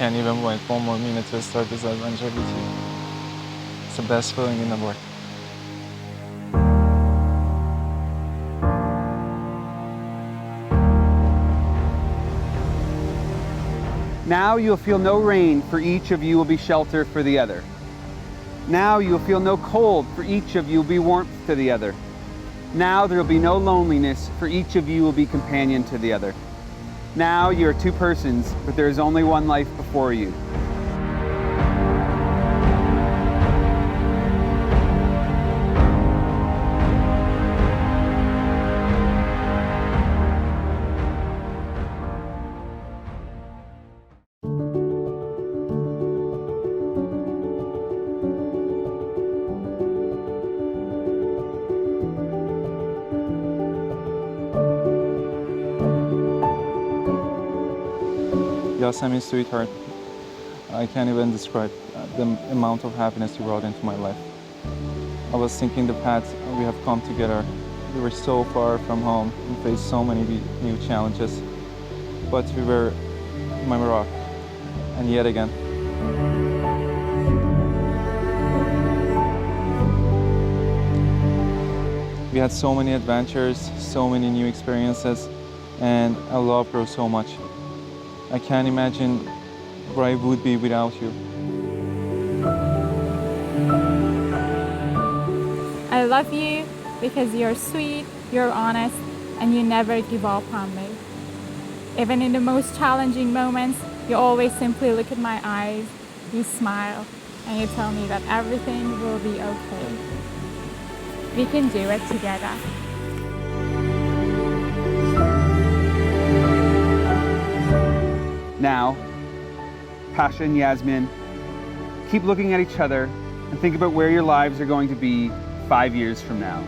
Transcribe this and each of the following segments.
can't even wait 1 more minute to start this adventure with you. It's the best feeling in the world. Now you'll feel no rain, for each of you will be shelter for the other. Now you'll feel no cold, for each of you will be warmth to the other. Now there will be no loneliness, for each of you will be companion to the other. Now you are two persons, but there is only one life before you. Yasamin, sweetheart, I can't even describe the amount of happiness you brought into my life. I was thinking the path we have come together. We were so far from home and faced so many new challenges, but we were my rock, and yet again. We had so many adventures, so many new experiences, and our love grew so much. I can't imagine where I would be without you. I love you because you're sweet, you're honest, and you never give up on me. Even in the most challenging moments, you always simply look at my eyes, you smile, and you tell me that everything will be okay. We can do it together. Now, Pasha and Yasmin, keep looking at each other and think about where your lives are going to be 5 years from now.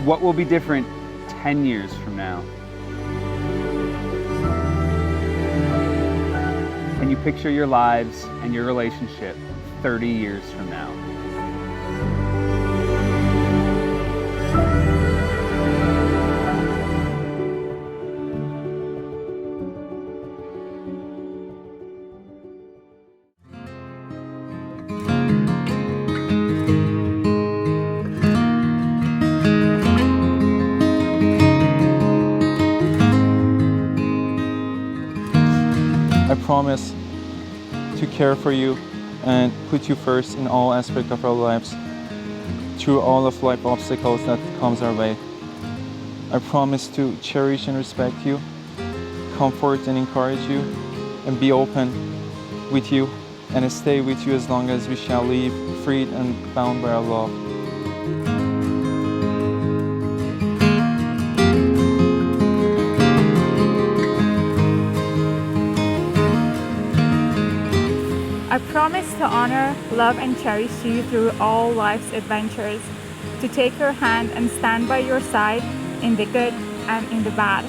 What will be different 10 years from now? Can you picture your lives and your relationship 30 years from now? I promise to care for you and put you first in all aspects of our lives, through all of life obstacles that comes our way. I promise to cherish and respect you, comfort and encourage you, and be open with you, and stay with you as long as we shall live, freed and bound by our love. I promise to honor, love, and cherish you through all life's adventures, to take your hand and stand by your side in the good and in the bad,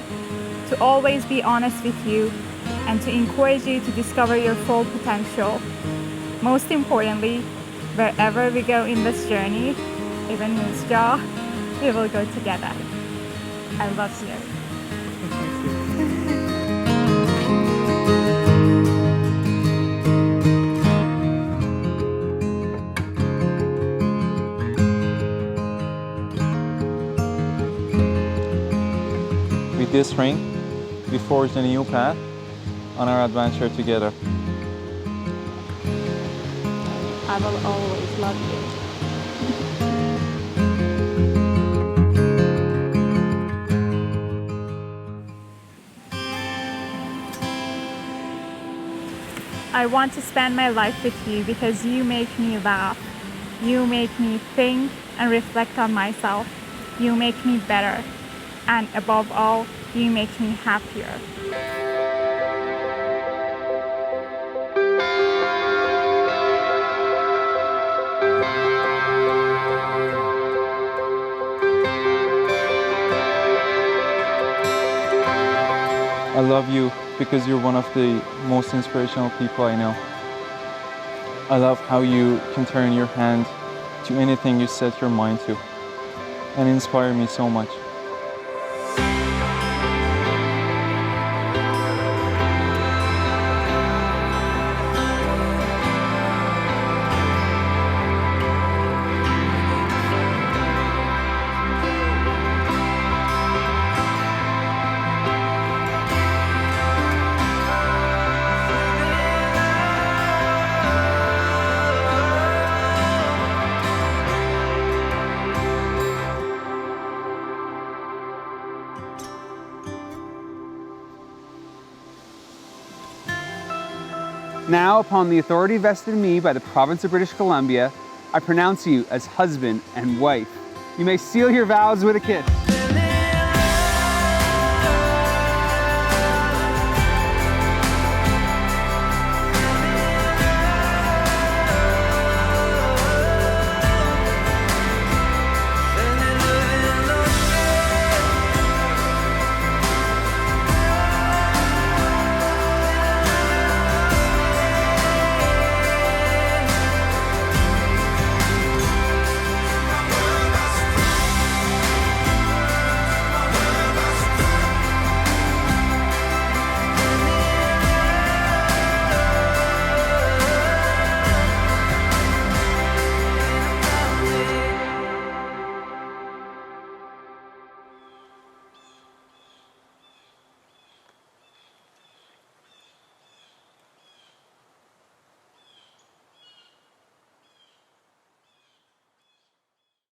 to always be honest with you, and to encourage you to discover your full potential. Most importantly, wherever we go in this journey, even Moose Jaw, we will go together. I love you. With this ring, we forged a new path on our adventure together. I will always love you. I want to spend my life with you because you make me laugh. You make me think and reflect on myself. You make me better. And above all, you make me happier. I love you because you're one of the most inspirational people I know. I love how you can turn your hand to anything you set your mind to, and inspire me so much. Now, upon the authority vested in me by the province of British Columbia, I pronounce you as husband and wife. You may seal your vows with a kiss.